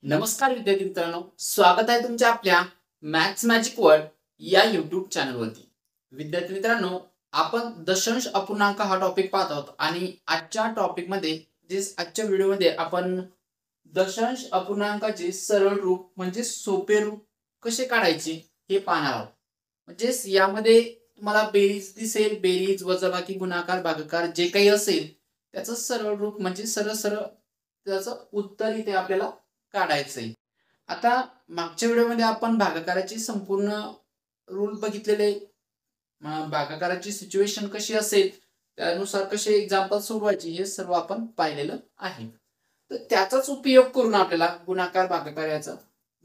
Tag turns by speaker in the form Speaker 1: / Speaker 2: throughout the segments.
Speaker 1: नमस्कार विद्यार्थी मित्रांनो, स्वागत आहे तुमच्या आपल्या मॅथ्स मॅजिक वर्ल्ड या युट्यूब चॅनलवरती. विद्यार्थी मित्रांनो, आपण दशांश अपूर्णांक हा टॉपिक पाहत आहोत आणि आजच्या व्हिडिओमध्ये आपण दशांश अपूर्णांकाचे सरळ रूप म्हणजे सोपे रूप कसे काढायचे हे पाहणार आहोत. म्हणजेच यामध्ये तुम्हाला बेरीज दिसेल, बेरीज, वजाबाकी, गुणाकार, भागाकार जे काही असेल त्याचं सरळ रूप म्हणजे सरळ सरळ त्याचं उत्तर इथे आपल्याला काढायचंय. आता मागच्या व्हिडिओमध्ये आपण भागाकाराची संपूर्ण रूल बघितलेले, भागाकाराची सिच्युएशन कशी असेल त्यानुसार कसे एक्झाम्पल सोडवायचे हे सर्व आपण पाहिलेलं आहे. तर त्याचाच उपयोग करून आपल्याला गुणाकार, भागाकार याचा,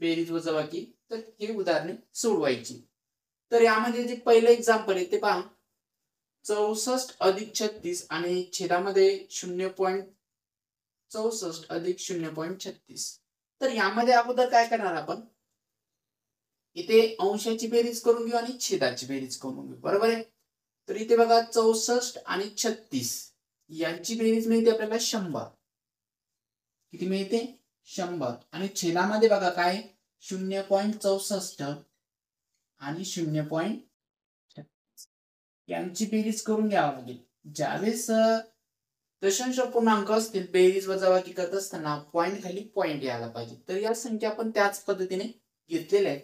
Speaker 1: बेरीज, वजाबाकी तर हे उदाहरणे सोडवायची. तर यामध्ये जे पहिलं एक्झाम्पल आहे ते पहा. 64 अधिक 36 आणि छेदामध्ये 0.64 अधिक 0.36. तर यामध्ये अगोदर काय करणार आपण, इथे अंशाची बेरीज करून घेऊ आणि छेदाची बेरीज करून घेऊ, बरोबर आहे. तर इथे बघा 64 आणि 36 यांची बेरीज मिळते आपल्याला 100. किती मिळते? 100. आणि छेदामध्ये बघा काय 0.64 आणि 0.36 यांची बेरीज करून घ्यावी लागेल. ज्यावेळेस दशांश अपूर्णांक असतील बेरीज वजाबाकी करत असताना पॉईंट खाली पॉईंट यायला पाहिजे. तर या संख्या आपण त्याच पद्धतीने घेतलेल्या आहेत.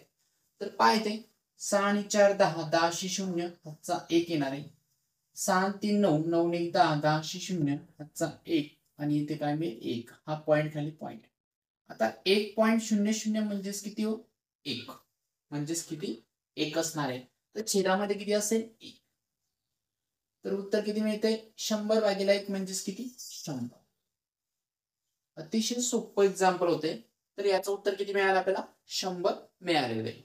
Speaker 1: तर पाहते 6 आणि 4 10, 10 शी 0 हातचा 1 येणार आहे. 6 आणि 3 9, 9 आणि 1 10, 10 शी 0 हातचा 1 आणि इथे काय मिळेल 1. हा पॉईंट खाली पॉईंट. आता 1.00 म्हणजेच किती हो? 1. म्हणजेच किती? 1 असणार आहे. तर छेदामध्ये किती असेल? 1. तर उत्तर किती मिळते? 100 भागिले 1 म्हणजेच किती? 100. अतिशय सोपं एक्झाम्पल होते. तर याचं उत्तर किती मिळालं आपल्याला? 100 मिळालेलं आहे.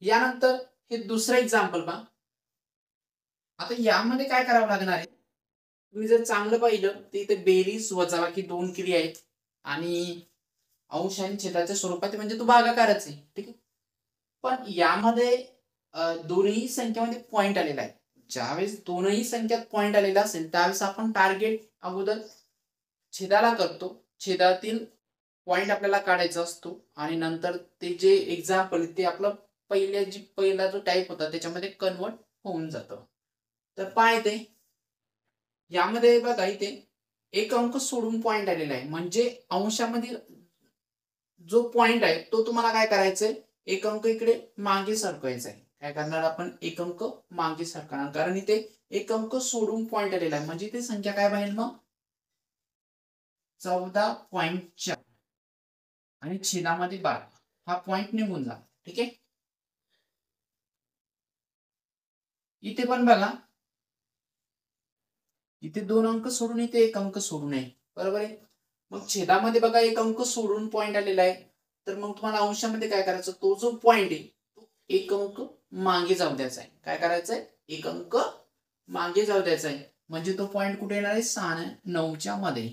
Speaker 1: यानंतर हे दुसरं एक्झाम्पल पहा. आता यामध्ये काय करावं लागणार आहे, तुम्ही जर चांगलं पाहिलं तर इथे बेरीज वजाबाकी दोन क्रिया आहेत आणि अंश आणि छेदाच्या स्वरूपात म्हणजे तो भागाकारच आहे, ठीक आहे. पण यामध्ये दोन्ही संख्यामध्ये पॉईंट आलेला आहे. ज्यावेळेस दोनही संख्यात पॉईंट आलेला असेल त्यावेळेस आपण टार्गेट अगोदर छेदाला करतो. छेदातील पॉईंट आपल्याला काढायचा असतो आणि नंतर ते जे एक्झाम्पल ते आपलं पहिला जो टाईप होता त्याच्यामध्ये कन्वर्ट होऊन जातं. तर पाहते यामध्ये बघा इथे एक अंक सोडून पॉईंट आलेला आहे, म्हणजे अंशामध्ये जो पॉईंट आहे तो तुम्हाला काय करायचंय, एक अंक इकडे मागे सरकवायचा आहे. काय करणार आपण? एक अंक मागे सरकणार, कारण इथे एक अंक सोडून पॉईंट आलेला आहे. म्हणजे इथे संख्या काय बाहेर मग 14.4 आणि छेदामध्ये 12. हा पॉईंट निघून जा, ठीक आहे. इथे पण बघा, इथे 2 अंक सोडून इथे एक अंक सोडून आहे, बरोबर आहे. मग छेदामध्ये बघा एक अंक सोडून पॉईंट आलेला आहे. तर मग तुम्हाला अंशामध्ये काय करायचं, तो जो पॉईंट आहे तो एक अंक मागे जाऊ द्यायचा आहे. काय करायचंय? एक अंक मागे जाऊ द्यायचा आहे. म्हणजे तो पॉईंट कुठे येणार आहे? 6 आणि 9च्या मध्ये.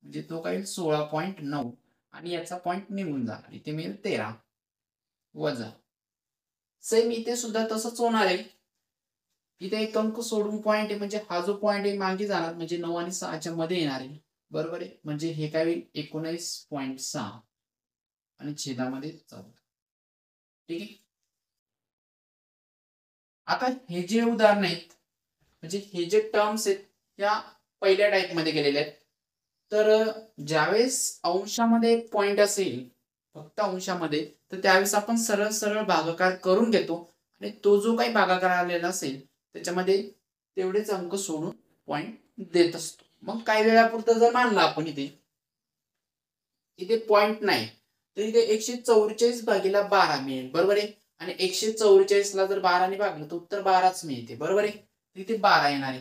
Speaker 1: म्हणजे तो काय 16.9 आणि याचा पॉईंट निघून जाणार. इथे मिळेल 13 वजा. सेम इथे सुद्धा तसंच होणार आहे. इथे एक अंक सोडून पॉईंट आहे, म्हणजे हा जो पॉईंट आहे मागे जाणार, म्हणजे 9 आणि 6च्या मध्ये येणार आहे, बरोबर आहे. म्हणजे हे काय होईल? 19.6 आणि छेदामध्ये 14, ठीक आहे. आता हे जे उदाहरण आहेत म्हणजे हे जे टर्म्स आहेत या पहिल्या टाइप मध्ये गेलेले आहेत. तर ज्यावेळेस अंशामध्ये एक पॉईंट असेल, फक्त अंशामध्ये, तर त्यावेळेस आपण सरळ सरळ भागाकार करून घेतो आणि तो जो काही भागाकार आलेला असेल त्याच्यामध्ये तेवढेच अंक सोडून पॉईंट देत असतो. मग काही वेळापुरतं जर मानलं आपण इथे इथे पॉईंट नाही, तर इथे 144 भागीला 12 मिळेल, बरोबर आहे. आणि 144 ला जर 12 ने भागलं तर उत्तर 12च मिळते, बरोबर आहे. इथे 12 येणार आहे.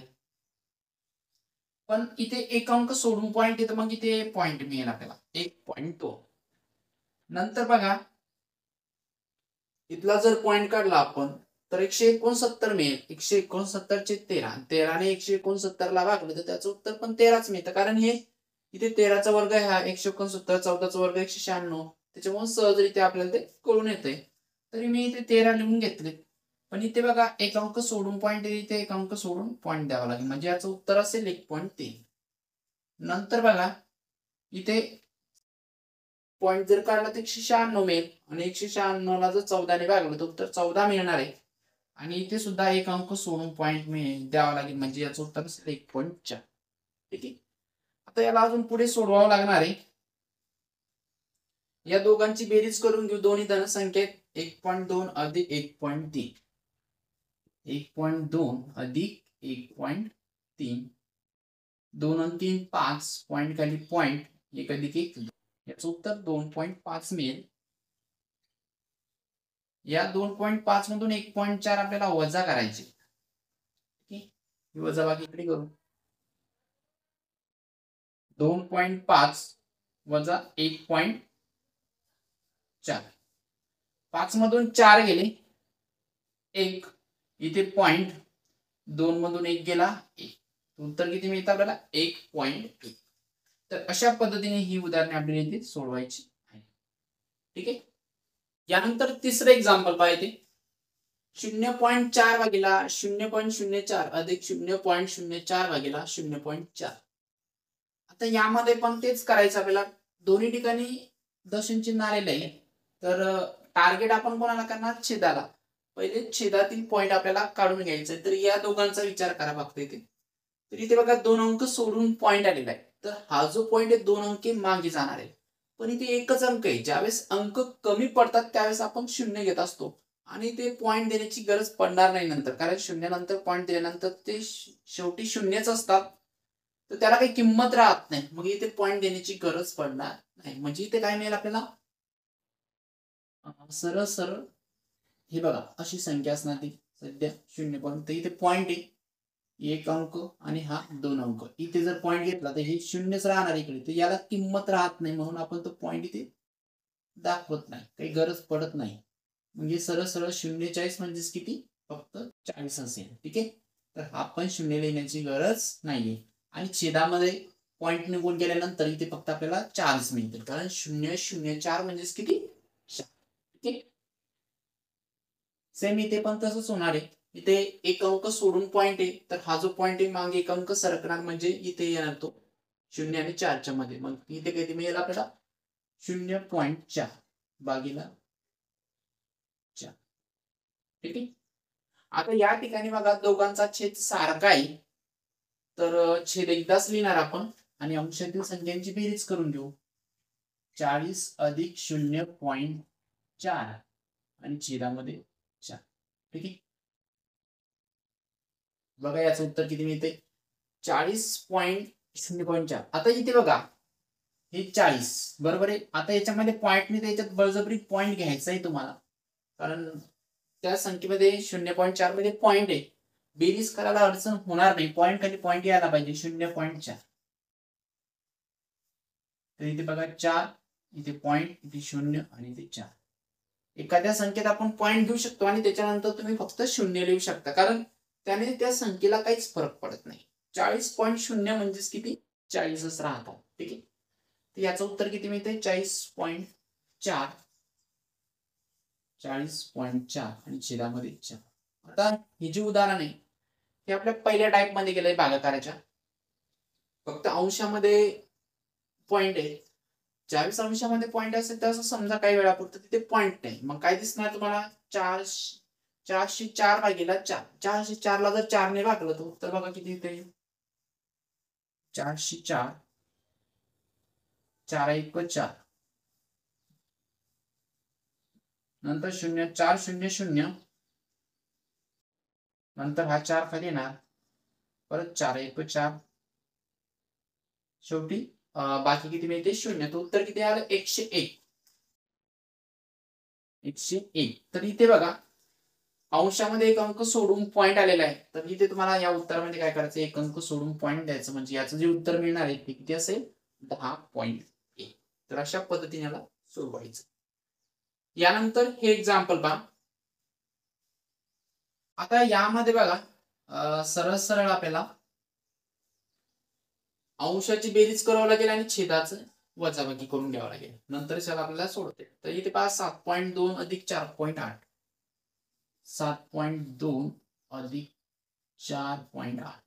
Speaker 1: पण इथे एक अंक सोडून पॉईंट येतं, मग इथे पॉईंट मिळेल आपल्याला 1.2. नंतर बघा इथला जर पॉईंट काढला आपण तर 169 मिळेल. 169 चे 13, 13 ने 169 ला भागलं तर त्याचं उत्तर पण 13च मिळतं, कारण हे इथे 13चा वर्ग आहे, हा 169, 14चा वर्ग 196, त्याच्यामुळे सहजरित्या आपल्याला ते कळून येतंय. तरी मी इथे 13 लिहून घेतले. पण इथे बघा एक अंक सोडून पॉईंट आहे, इथे एक अंक सोडून पॉईंट द्यावा लागेल, म्हणजे याचं उत्तर असेल 1.3. नंतर बघा इथे पॉईंट जर काढला तर 196 मिळेल आणि 196 ला जर 14 ने भागलं तर उत्तर 14 मिळणार आहे. आणि इथे सुद्धा एक अंक सोडून पॉईंट द्यावा लागेल म्हणजे याचं उत्तर असेल 1.4. ठीक आहे. आता याला अजून पुढे सोडवावं लागणार आहे. या दोघांची बेरीज करून घेऊ. दोन्ही धनसंख्या 1.2 अधिक 1.3. 1.2 अधिक 1.3. 2 आणि 3 5 पॉईंट खाली पॉईंट 1 अधिक 1 याचं उत्तर 2.5 मिळेल. या 2.5 मधून 1.4 आपल्याला वजा करायचे. वजाबाकी इकडे करू. 2.5 वजा 1.4. 5 मधून 4 गेले 1. इथे पॉइंट 2 मधून 1 गेला 1. उत्तर किती मिळतं आपल्याला 1.1. तर अशा पद्धतीने ही उदाहरणे आपल्याला इथे सोडवायची आहे. ठीक आहे. यानंतर तिसरं एक्झाम्पल पाहिजे. 0.4 भागिला 0.04 अधिक 0.04 भागिला 0.4. आता यामध्ये पण तेच करायचं आपल्याला. दोन्ही ठिकाणी दशम चिन्ह आलेलं आहे. तर टार्गेट आपण कोणाला करणार? छेदाला. पहिले छेदातील पॉईंट आपल्याला काढून घ्यायचा आहे. तर या दोघांचा विचार करा फक्त इथे. तर इथे बघा 2 अंक सोडून पॉईंट आलेला आहे. तर हा जो पॉईंट आहे 2 अंक मागे जाणार आहे. पण इथे एकच अंक आहे. ज्यावेळेस अंक कमी पडतात त्यावेळेस आपण 0 घेत असतो आणि ते पॉईंट देण्याची गरज पडणार नाही नंतर, कारण 0 नंतर पॉईंट दिल्यानंतर ते शेवटी 0च असतात. तर त्याला काही किंमत राहत नाही. मग इथे पॉईंट देण्याची गरज पडणार नाही. म्हणजे इथे काय मिळेल आपल्याला? सरळ सरळ हे बघा अशी संख्या असणार ती सध्या 0 पर्यंत. इथे पॉईंट आहे 1 अंक आणि हा 2 अंक. इथे जर पॉईंट घेतला तर हे 0च राहणार इकडे. तर याला किंमत राहत नाही म्हणून आपण तो पॉईंट इथे दाखवत नाही, काही गरज पडत नाही. म्हणजे सरळ सरळ 0.40 म्हणजेच किती? फक्त 40 असेल. ठीक आहे. तर आपण 0 लिहिण्याची गरज नाहीये. आणि छेदामध्ये पॉईंट निघून गेल्यानंतर इथे फक्त आपल्याला 4 मिळतील, कारण 0.04 म्हणजेच किती? 4. ठीक आहे. सेम इथे पण तसंच होणार आहे. इथे एक अंक सोडून पॉईंट आहे. तर हा जो पॉईंट आहे मागे एक अंक सरकणार म्हणजे इथे येणार तो 0 आणि 4च्या मध्ये. मग इथे किती मिळेल आपल्याला? 0.4 भागिला 4. ठीक आहे. आता या ठिकाणी बघा दोघांचा छेद सारखा आहे. तर छेद एकदाच लिहिणार आपण आणि अंशातील संख्यांची बेरीज करून घेऊ. 40 अधिक 0.4 आणि छेदामध्ये 4. ठीक आहे. बघा याचं उत्तर किती मिळते? 40.0.4. आता इथे बघा हे 40 बरोबर आहे. आता याच्यामध्ये पॉईंट नाही, त्याच्यात बळजबरी पॉईंट घ्यायचा आहे तुम्हाला, कारण त्या संख्येमध्ये 0.4 मध्ये पॉईंट आहे. बेरीज करायला अडचण होणार नाही. पॉईंट खाली पॉईंट यायला पाहिजे 0.4. तर इथे बघा 4, इथे पॉईंट, इथे 0 आणि इथे 4. एखाद्या संख्येत आपण पॉईंट घेऊ शकतो आणि त्याच्यानंतर तुम्ही फक्त 0 लिहू शकता, कारण त्याने त्या संख्येला काहीच फरक पडत नाही. 40.0 म्हणजेच किती? 40च राहतात. ठीक आहे. तर याचं उत्तर किती मिळते? 40.4. 40.4 आणि छेदामध्ये 4. आता हे जे उदाहरण आहे ते आपल्या पहिल्या टाइप मध्ये गेलंय भागाकाराच्या. फक्त अंशामध्ये पॉईंट आहे. ज्यावेळेस अंशामध्ये पॉईंट असेल तर असं समजा काही वेळापुरतं तिथे पॉईंट नाही. मग काय दिसणार तुम्हाला? 404 भागिला 4. 404 ला जर 4 ने भागलं तर उत्तर बघा किती येते? 404. 4 1 4. नंतर 0 4 0 0. नंतर हा 4 खाली येणार, परत 4 1 4. शेवटी बाकी किती मिळते? 0. तर उत्तर किती आलं? 101. 101. तर इथे बघा अंशामध्ये एक अंक सोडून पॉईंट आलेला आहे. तर इथे तुम्हाला या उत्तरामध्ये काय करायचं? एक अंक सोडून पॉईंट द्यायचं, म्हणजे याचं जे उत्तर मिळणार आहे ते किती असेल? 10.1. तर अशा पद्धतीने याला सोडवायचं. यानंतर हे एक्झाम्पल पहा. आता यामध्ये बघा सरळ सरळ आपल्याला अंशाची बेरीज करावं लागेल आणि छेदाचं वजाबाकी करून घ्यावं लागेल. नंतर याला आपल्याला सोडते. तर इथे पहा 7.2 अधिक 4.8. 7.2 अधिक 4.8.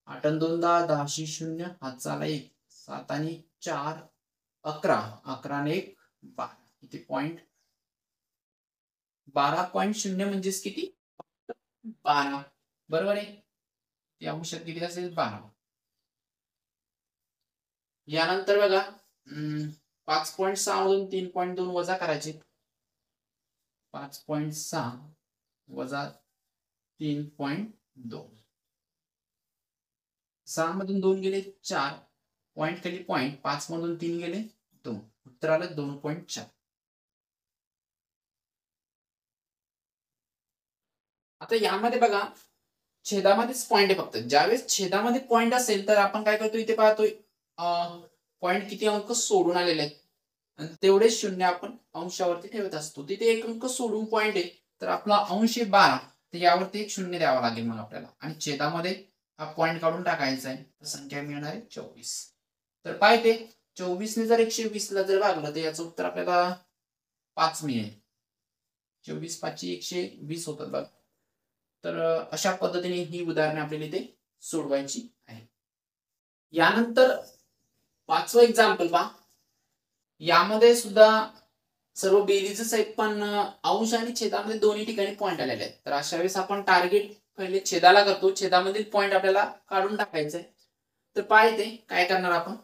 Speaker 1: 8 आणि 2 10, 10 0, हातचा 1. 7 आणि 4 11, 11 आणि 1 12, इथे पॉइंट 12.0 म्हणजेच किती 12, बरोबर आहे. ते अंशात किती असेल 12. यानंतर बघा 5.6 मधून 3.2 वजा करायचे. 5.6 वजा 3.2, 6 मधून 2 गेले 4, पॉइंट खाली पॉइंट, 5 मधून 3 गेले 2, उत्तर आलं 2.4. आता यामध्ये बघा छेदामध्येच पॉइंट आहे फक्त. ज्यावेळेस छेदामध्ये पॉइंट असेल तर आपण काय करतो, इथे पाहतोय पॉइंट किती अंक सोडून आलेले आहेत आणि तेवढेच शून्य आपण अंशावरती ठेवत असतो. तिथे एक अंक सोडून पॉइंट आहे तर आपला अंश आहे 12, तर यावरती एक शून्य द्यावा लागेल मग आपल्याला, आणि छेदामध्ये हा पॉइंट काढून टाकायचा आहे. तर संख्या मिळणार आहे 24. तर पाहिजे 24 ने जर 120 ला जर भागलं तर याचं उत्तर आपल्याला 5 मिळेल. 24 5 120 होतात बघा. तर अशा पद्धतीने ही उदाहरणे आपल्याला इथे सोडवायची आहे. यानंतर 5वं एक्झाम्पल पहा. यामध्ये सुद्धा सर्व बेरीजच आहेत, पण अंश आणि छेदामध्ये दोन्ही ठिकाणी पॉइंट आलेले आहेत. तर अशा वेळेस आपण टार्गेट पहिले छेदाला करतो, छेदामधील पॉइंट आपल्याला काढून टाकायचा आहे. तर पाहिजे काय करणार आपण,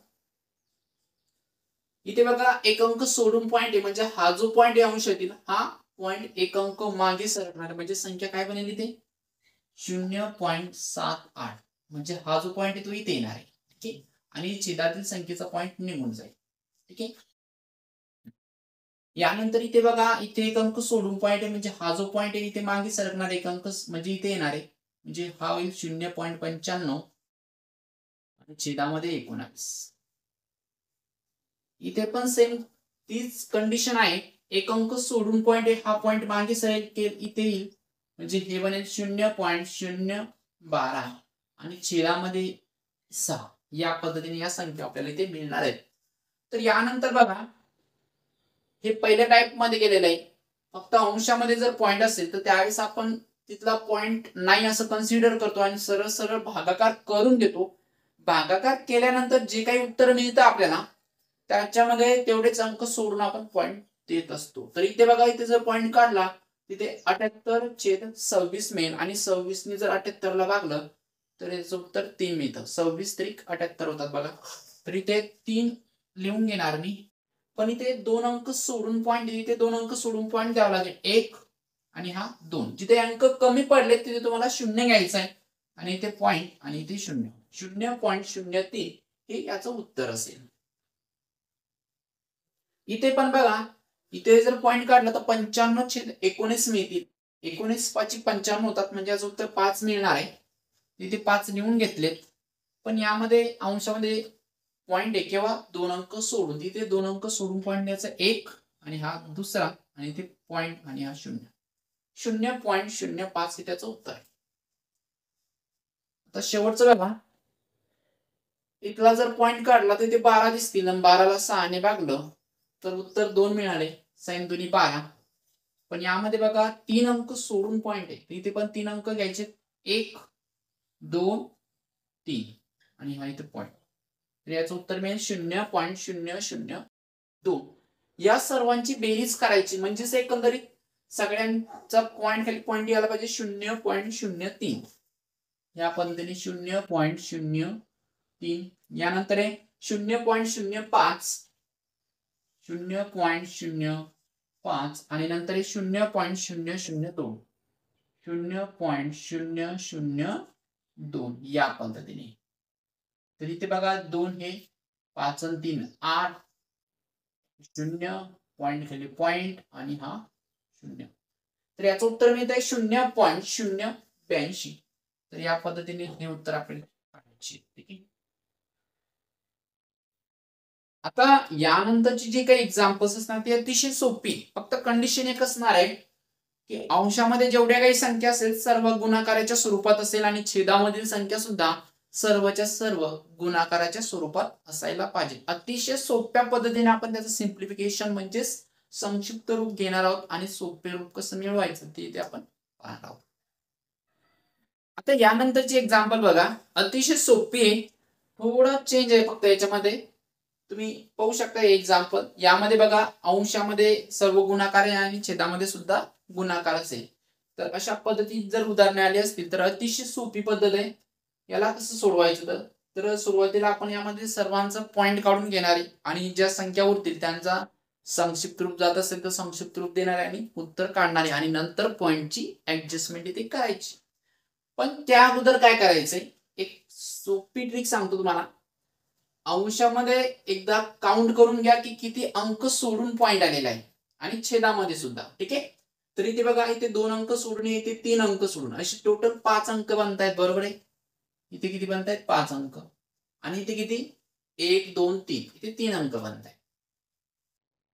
Speaker 1: इथे बघा एक अंक सोडून पॉइंट आहे, म्हणजे हा जो पॉइंट आहे अंश येतील, हा पॉइंट एक अंक मागे सरकणार, म्हणजे संख्या काय बनेल इथे 0.78, म्हणजे हा जो पॉइंट आहे तो इथे येणार आहे. ठीक आहे, आणि छेदातील संख्येचा पॉइंट निघून जाईल. ठीक आहे. यानंतर इथे बघा इथे एक अंक सोडून पॉइंट आहे, म्हणजे हा जो पॉइंट आहे इथे मागे सरकणार एक अंक, म्हणजे इथे येणार आहे, म्हणजे हा होईल 0.95 आणि छेदामध्ये 19. इथे पण सेम तीच कंडिशन आहे, एक अंक सोडून पॉइंट आहे, हा पॉइंट मागे सरेल इथे येईल, म्हणजे हे बनेल 0.012 आणि छेदामध्ये 6. या पद्धतीने या संख्या आपल्याला इथे मिळणार आहेत. तर यानंतर बघा हे पहिल्या टाइप मध्ये गेलेलं आहे, फक्त अंशामध्ये जर पॉइंट असेल तर त्यावेळेस आपण तिथला पॉइंट नाही असं कन्सिडर करतो आणि सरळ सरळ भागाकार करून देतो. भागाकार केल्यानंतर जे काही उत्तर मिळतं आपल्याला त्याच्यामध्ये तेवढेच अंक सोडून आपण पॉइंट देत असतो. तर इथे बघा इथे जर पॉइंट काढला तिथे 78/26 मिळेल, आणि 26 ने जर 78 ला भागलं तर याचं उत्तर 3 मिळतं. 26 त्रिक 78 होतात बघा. तर इथे 3 लिहून घेणार मी, पण इथे 2 अंक सोडून पॉइंट, इथे 2 अंक सोडून पॉइंट द्यावा लागेल, 1 आणि हा 2. जिथे अंक कमी पडले तिथे तुम्हाला 0 घ्यायचा आहे, आणि इथे पॉइंट आणि इथे 0, 0.03 हे याचं उत्तर असेल. इथे पण बघा इथे जर पॉइंट काढला तर 95/19 मिळतील. 19 5 95 होतात, म्हणजे याचं उत्तर 5 मिळणार आहे. इथे 5 लिहून घेतलेत, पण यामध्ये अंशामध्ये पॉइंट आहे किंवा 2 अंक सोडून, तिथे 2 अंक सोडून पॉइंट द्यायचा 1 आणि हा दुसरा, आणि इथे पॉइंट आणि हा 0, 0.05 हे त्याचं उत्तर आहे. आता शेवटचं बघा, इथला जर पॉइंट काढला तर इथे 12 दिसतील आणि 12ला 6 ने भागलं तर उत्तर 2 मिळाले, 6 दुनी 12. पण यामध्ये बघा 3 अंक सोडून पॉइंट आहे, इथे पण 3 अंक घ्यायचे, 1 2 3 आणि हा इथे पॉइंट, तर याचं उत्तर मिळेल 0.002. या सर्वांची बेरीज करायची, म्हणजेच एकंदरीत सगळ्यांचा पॉइंट खाली पॉइंट यायला पाहिजे 0.03. या पद्धतीने 0.03. यानंतर आहे 0.05, 0.05 आणि नंतर आहे 0.002, 0.002 या पद्धतीने. तर इथे बघा 2 हे 5 आणि 3 8, 0 पॉइंट खाली पॉइंट आणि हा 0. तर याचं उत्तर मिळत आहे 0.082. तर या पद्धतीने हे उत्तर आपल्याला काढायचे. ठीक आहे. आता यानंतरची जी काही एक्झाम्पल्स असणार ती अतिशय सोपी, फक्त कंडिशन एक असणार आहे की अंशामध्ये जेवढ्या काही संख्या असेल सर्व गुणाकाराच्या स्वरूपात असेल, आणि छेदामधील संख्या सुद्धा सर्वच्या सर्व गुणाकाराच्या स्वरूपात असायला पाहिजे. अतिशय सोप्या पद्धतीने आपण त्याचं सिम्प्लिफिकेशन म्हणजेच संक्षिप्त रूप घेणार आहोत, आणि सोपे रूप कसं मिळवायचं ते इथे आपण पाहणार आहोत. आता यानंतरची एक्झाम्पल बघा, अतिशय सोपी आहे, थोडा चेंज आहे फक्त याच्यामध्ये. तुम्ही पाहू शकता एक्झाम्पल. यामध्ये बघा अंशामध्ये सर्व गुणाकार आहे आणि छेदामध्ये सुद्धा गुणाकार असेल. तर अशा पद्धतीत जर उदाहरणे आली असतील तर अतिशय सोपी पद्धत आहे. याला कसं सोडवायचं तर सुरुवातीला आपण यामध्ये सर्वांचा पॉइंट काढून घेणारे आणि ज्या संख्या उरतील त्यांचा संक्षिप्त रूप जात असेल तर संक्षिप्त रूप देणारे आणि उत्तर काढणारे आणि नंतर पॉइंटची ऍडजस्टमेंट इथे करायची. पण त्या अगोदर काय करायचंय, एक सोपी ट्रिक सांगतो तुम्हाला. अंशामध्ये एकदा काउंट करून घ्या की किती अंक सोडून पॉइंट आलेला आहे आणि छेदामध्ये सुद्धा. ठीक आहे. तर इथे बघा, इथे 2 अंक सोडून, इथे 3 अंक सोडून असे टोटल 5 अंक बनतायत. बरोबर आहे. इथे किती बनतायत? 5 अंक. आणि इथे किती? 1 2 3. इथे 3 अंक बनतायत.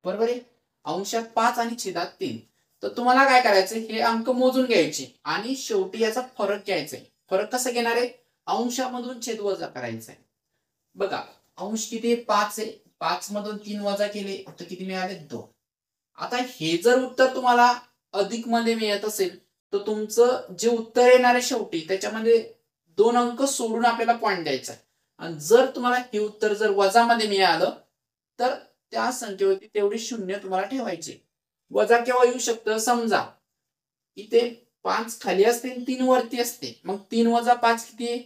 Speaker 1: बरोबर आहे. अंशात 5 आणि छेदात 3. तर तुम्हाला काय करायचं, हे अंक मोजून घ्यायचे आणि शेवटी याचा फरक घ्यायचा आहे. फरक कसा घेणार आहे? अंशामधून छेद वजा करायचा आहे. बघा, अंश किती आहे? 5 आहे. 5 मधून 3 वजा केले तर किती मिळाले? 2. आता हे जर उत्तर तुम्हाला अधिक मध्ये मिळत असेल तर तुमचं जे उत्तर येणार आहे शेवटी त्याच्यामध्ये 2 अंक सोडून आपल्याला पॉइंट द्यायचा आहे. आणि जर तुम्हाला हे उत्तर जर वजा मध्ये मिळालं तर त्या संख्येवरती तेवढी शून्य तुम्हाला ठेवायचे. वजा केव्हा येऊ शकतं? समजा इथे 5 खाली असते आणि 3 वरती असते, मग 3 वजा 5 किती आहे?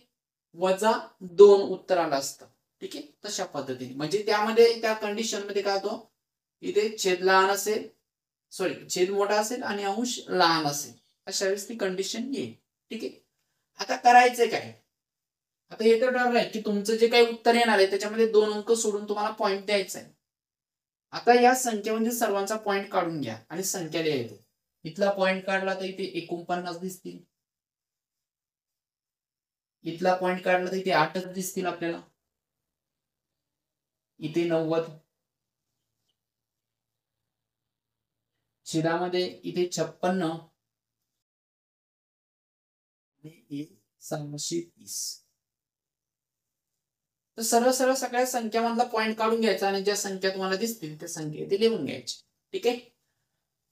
Speaker 1: वजा 2 उत्तर आलं असतं. ठीक आहे. तशा पद्धतीने म्हणजे त्यामध्ये त्या कंडिशन मध्ये काय होतं, इथे छेद लहान असेल, छेद मोठा असेल आणि अंश लहान असेल, अशा वेळेस ती कंडिशन येईल. ठीक आहे. आता करायचंय काय? आता हे तर ठरलंय की तुमचं जे काही उत्तर येणार आहे त्याच्यामध्ये 2 अंक सोडून तुम्हाला पॉइंट द्यायचा आहे. आता या संख्येमध्ये सर्वांचा पॉइंट काढून घ्या आणि संख्या लिहायची. इथला पॉइंट काढला तर इथे 49 दिसतील. इथला पॉइंट काढला तर इथे 8च दिसतील आपल्याला. इथे 90. छेदामध्ये इथे 56 आणि 730. तर सरळ सरळ सगळ्या संख्यामधला पॉइंट काढून घ्यायचा आणि ज्या संख्या तुम्हाला दिसतील त्या संख्या इथे लिहून घ्यायची. ठीक आहे.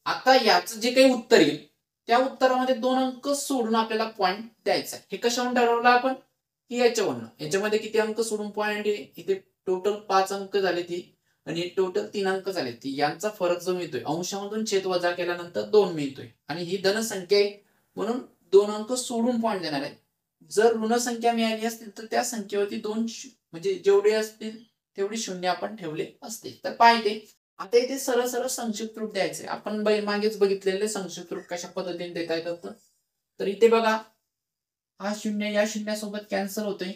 Speaker 1: आता याचं जे काही उत्तर येईल त्या उत्तरामध्ये 2 अंक सोडून आपल्याला पॉइंट द्यायचा. हे कशावरून ठरवलं आपण? की याच्यामध्ये किती अंक सोडून पॉइंट आहे? इथे टोटल 5 अंक झाले ती आणि टोटल 3 अंक झाले ती. यांचा फरक जो मिळतोय अंशामधून छेद वजा केल्यानंतर 2 मिळतोय आणि ही धन संख्या आहे म्हणून 2 अंक सोडून पॉइंट देणार आहे. जर ऋण संख्या मिळाली असतील तर त्या संख्येवरती 2 म्हणजे जेवढे असतील तेवढी शून्य आपण ठेवले असतील. तर पाहिजे आता इथे सरळ सरळ संक्षिप्त रूप द्यायचे. आपण मागेच बघितलेले संक्षिप्त रूप कशा पद्धतीने देता येतात. तर इथे बघा, हा शून्य या शून्यासोबत कॅन्सल होतोय.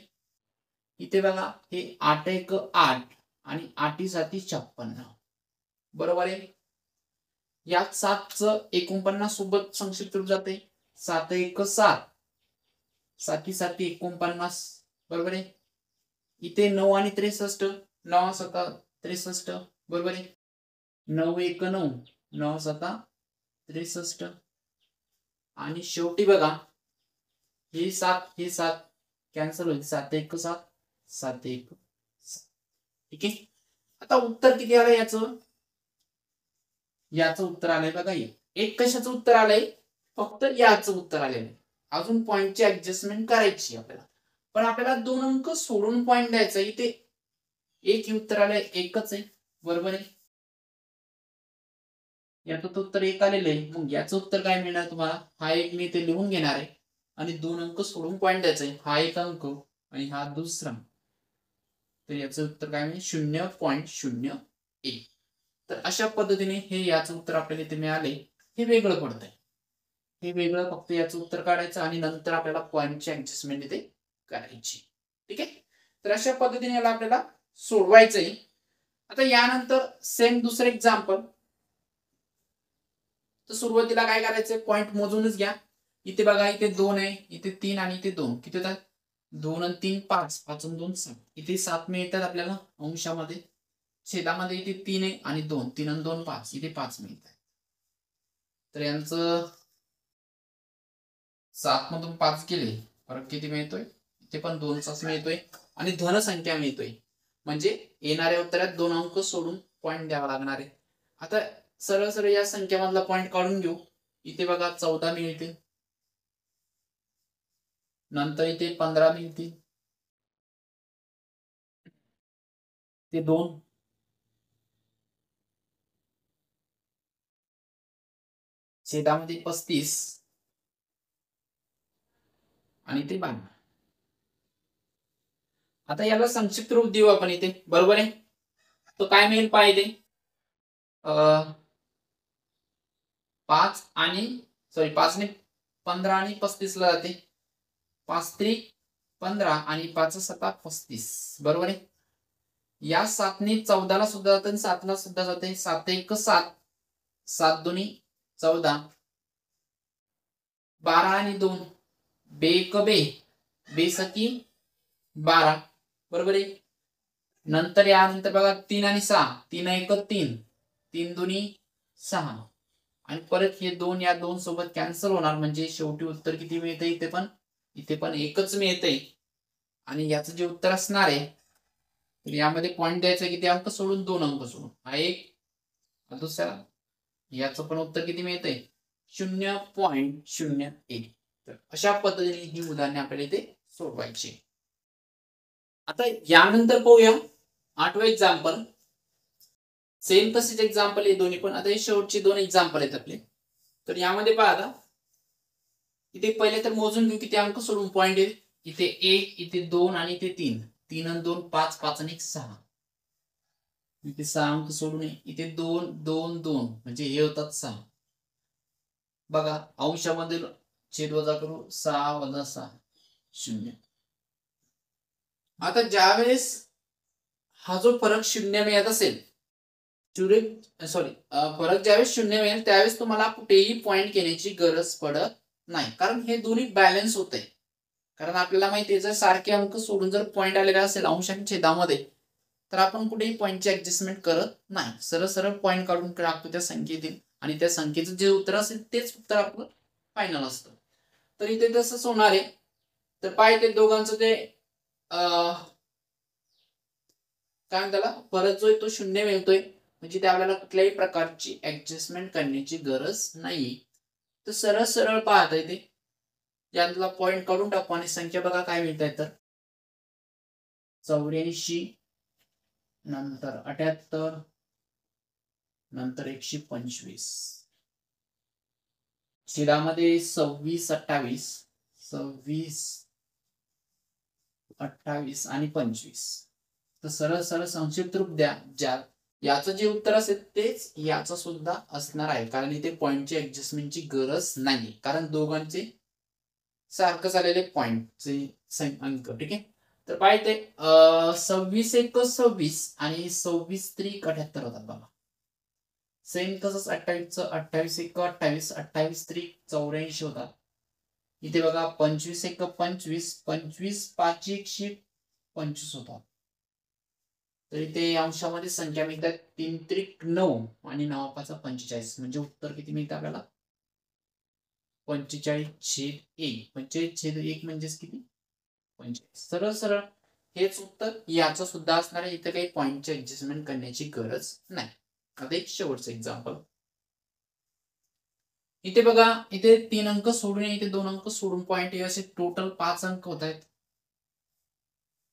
Speaker 1: इथे बघा, हे 8 1 8 आणि 8 7 56. बरोबर आहे. यात 7च 49 सोबत संक्षिप्त रूप जाते. 7 1 7 7 7 49. बरोबर आहे. इथे 9 आणि 63. 9 7 63. बरोबर आहे. 9 1 9 9 7 63. आणि शेवटी बघा, हे 7 कॅन्सल होईल. 7 1 7 7 1 7. ठीक आहे. आता उत्तर किती आलंय याचं उत्तर आलंय बघा. एक कशाचं उत्तर आलंय? फक्त याचं उत्तर आलंय. अजून पॉइंटची ऍडजस्टमेंट करायची आपल्याला. पण आपल्याला 2 अंक सोडून पॉइंट द्यायचा. इथे एक उत्तर आलंय, एकच आहे. बरोबर आहे. याचं उत्तर 1 आलेलं आहे. मग याचं उत्तर काय मिळणार तुम्हाला? हा एक मी इथे लिहून घेणार आहे आणि 2 अंक सोडून पॉइंट द्यायचा आहे. हा एक अंक आणि हा दुसरा. तर याचं उत्तर काय मिळेल? 0.01. तर अशा पद्धतीने हे याचं उत्तर आपल्याला इथे मिळाले. हे वेगळं पडतंय. हे वेगळं फक्त याचं उत्तर काढायचं आणि नंतर आपल्याला पॉइंटची ऍडजस्टमेंट इथे करायची. ठीक आहे. तर अशा पद्धतीने याला आपल्याला सोडवायचंय. आता यानंतर सेम दुसरं एक्झाम्पल. तर सुरुवातीला काय करायचंय? पॉइंट मोजूनच घ्या. इथे बघा, इथे 2 आहे, इथे 3 आणि इथे 2. किती होतात? 2 आणि 3 5 5 आणि 2 7. इथे 7 मिळतात आपल्याला अंशामध्ये. छेदामध्ये इथे 3 आहे आणि 2. 3 आणि 2 5. इथे 5 मिळतात. तर यांचं 7 मधून 5 गेले, फरक किती मिळतोय? इथे पण 2च मिळतोय आणि धन संख्या मिळतोय. म्हणजे येणाऱ्या उत्तरात 2 अंक सोडून पॉइंट द्यावा लागणार आहे. आता सरळ सरळ या संख्यामधला पॉइंट काढून घेऊ. इथे बघा 14 मिळतील, नंतर इथे 15 मिळतील, ते 2 छेदामध्ये 35 आणि ते 52. आता याला संक्षिप्त रूप देऊ आपण इथे, बरोबर आहे. तो काय मिळेल पाहिजे 5 आणि 5 ने 15 आणि 35 ला जाते, 5 त्रिक 15 आणि 5 7 35, बरोबर आहे. या 7 ने 14 ला सुद्धा जाते आणि 7 ला सुद्धा जाते. 7 1 7, 7 2 14, 12 आणि 2 बे 1 बे, बे सकी 12, बरोबर आहे. नंतर यानंतर बघा 3 आणि 6, 3 1 3, 3 2 6 आणि परत हे 2 या 2 सोबत कॅन्सल होणार, म्हणजे शेवटी उत्तर किती मिळते इथे पण एकच मिळते. आणि याचं जे उत्तर असणार आहे तर यामध्ये पॉईंट द्यायचा किती अंक सोडून, 2 अंक सोडून, हा एक, दुसरा. याचं पण उत्तर किती मिळते 0.01. तर अशा पद्धतीने ही उदाहरणे आपल्याला इथे सोडवायची. आता यानंतर पाहूया 8वं एक्झाम्पल. सेम तसेच एक्झाम्पल आहे दोन्ही पण. आता हे शेवटचे 2 एक्झाम्पल आहेत आपले. तर यामध्ये पहा, आता इथे पहिले तर मोजून घेऊ किती अंक सोडून पॉईंट आहे. इथे 1, इथे 2 आणि इथे 3, 3 आणि 2 5, 5 आणि 1 6. इथे 6 अंक सोडून इथे 2 2 2 म्हणजे हे होतात 6. बघा अंशामध्ये छेद वजा करू, 6 वजा 6 0. आता ज्यावेळेस हा जो फरक 0 मिळत असेल, फरक ज्यावेळेस 0 मिळेल त्यावेळेस तुम्हाला कुठेही पॉईंट घेण्याची गरज पडत नाही, कारण हे दोन्ही बॅलन्स होत आहे. कारण आपल्याला माहिती आहे जर सारखे अंक सोडून जर पॉईंट आलेला असेल अंश आणि छेदामध्ये, तर आपण कुठेही पॉईंटची ऍडजस्टमेंट करत नाही, सरळ सरळ पॉईंट काढून टाकतो त्या संख्येतील आणि त्या संख्येचं जे उत्तर असेल तेच उत्तर आपलं फायनल असतं. तर इथे तसंच होणार आहे. तर पाहिजे दोघांचं ते काय म्हणतात फरक जो आहे तो 0 मिळतोय, म्हणजे ते आपल्याला कुठल्याही प्रकारची ऍडजस्टमेंट करण्याची गरज नाही. तर सरळ सरळ पाहता येते, यातला पॉईंट काढून टाकू आणि संख्या बघा काय मिळत आहे. तर 84, नंतर 78, नंतर 125, छेदामध्ये 26 28, 26 28 आणि 25. तर सरळ सरळ संक्षिप्त रूप द्या, ज्या याचं जे उत्तर असेल तेच याचं सुद्धा असणार आहे, कारण इथे पॉईंटची ऍडजस्टमेंटची गरज नाही, कारण दोघांचे सारखं झालेले पॉईंटचे अंक. ठीक आहे. तर पाहिजे 26 1 26 आणि 26 3 78 होतात बघा. सेम तसंच 28 28 1 28, 28 3 84 होतात. इथे बघा 25 1 25, 25 5 125 होतात. तर इथे अंशामध्ये संख्या मिळतात 3 त्रिक 9 आणि 9 5 45, म्हणजे उत्तर किती मिळतं आपल्याला 45/1. 45/1 म्हणजेच किती 45. सरळ सरळ हेच उत्तर याचं सुद्धा असणार आहे. इथे काही पॉईंटची ऍडजस्टमेंट करण्याची गरज नाही. आता एक शेवटचं एक्झाम्पल. इथे बघा, इथे 3 अंक सोडून इथे 2 अंक सोडून पॉईंट आहे, असे टोटल 5 अंक होत आहेत.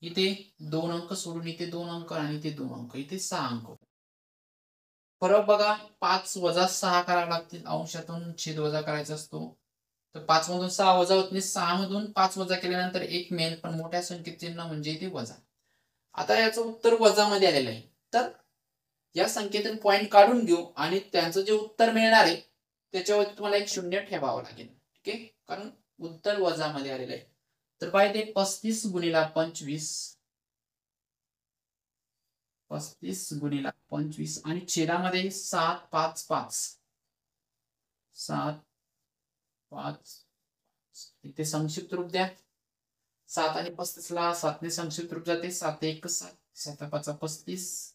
Speaker 1: इथे 2 अंक सोडून इथे 2 अंक आणि इथे 2 अंक, इथे 6 अंक. फरक बघा 5 वजा 6 करावे लागतील, अंशातून छेद वजा करायचा असतो. तर 5 मधून 6 वजा होत नाही, 6 मधून 5 वजा केल्यानंतर 1 मिळेल, पण मोठ्या संख्येत चिन्ह म्हणजे इथे वजा. आता याचं उत्तर वजा मध्ये आलेलं आहे. तर या संख्येतून पॉईंट काढून घेऊ आणि त्यांचं जे उत्तर मिळणार आहे त्याच्यावरती तुम्हाला एक 0 ठेवावं लागेल. ठीक आहे, कारण उत्तर वजा मध्ये आलेलं आहे. तर पाहिजे 35 गुणिला 25, 35 गुणिला 25 आणि छेदामध्ये 7 5 5, 7 5. इथे संक्षिप्त रूप द्या. 7 आणि 35 ला 7 ने संक्षिप्त रूप जाते, 7 1 7, 7 5 35.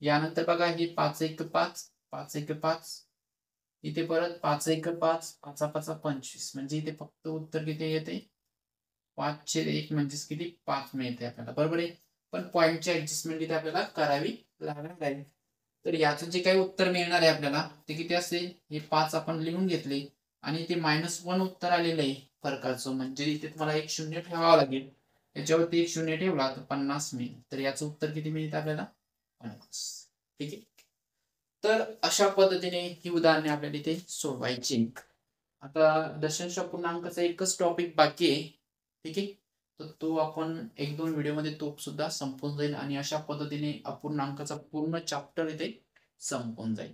Speaker 1: यानंतर बघा हे 5 1 5, 5 1 5, इथे परत 5 1 5, 5 5 25, म्हणजे इथे फक्त उत्तर किती येते 5/1, म्हणजेच किती 5 मिळते आपल्याला, बरोबर आहे. पण पॉईंटची ऍडजस्टमेंट इथे आपल्याला करावी लागणार आहे. तर याचं जे काही उत्तर मिळणार आहे आपल्याला ते किती असेल, हे 5 आपण लिहून घेतले आणि इथे -1 उत्तर आलेलं आहे फरकाचं, म्हणजे इथे तुम्हाला एक 0 ठेवावं लागेल. याच्यावरती एक 0 ठेवला तर 50 मिळेल. तर याचं उत्तर किती मिळतं आपल्याला 50. ठीक आहे. तर अशा पद्धतीने ही उदाहरणे आपल्याला इथे सोडवायची. आता दशांश अपूर्णांकाचा एकच टॉपिक बाकी आहे. ठीक आहे, तर तो आपण 1-2 व्हिडिओमध्ये तो सुद्धा संपून जाईल आणि अशा पद्धतीने अपूर्णांकाचा पूर्ण चॅप्टर इथे संपून जाईल.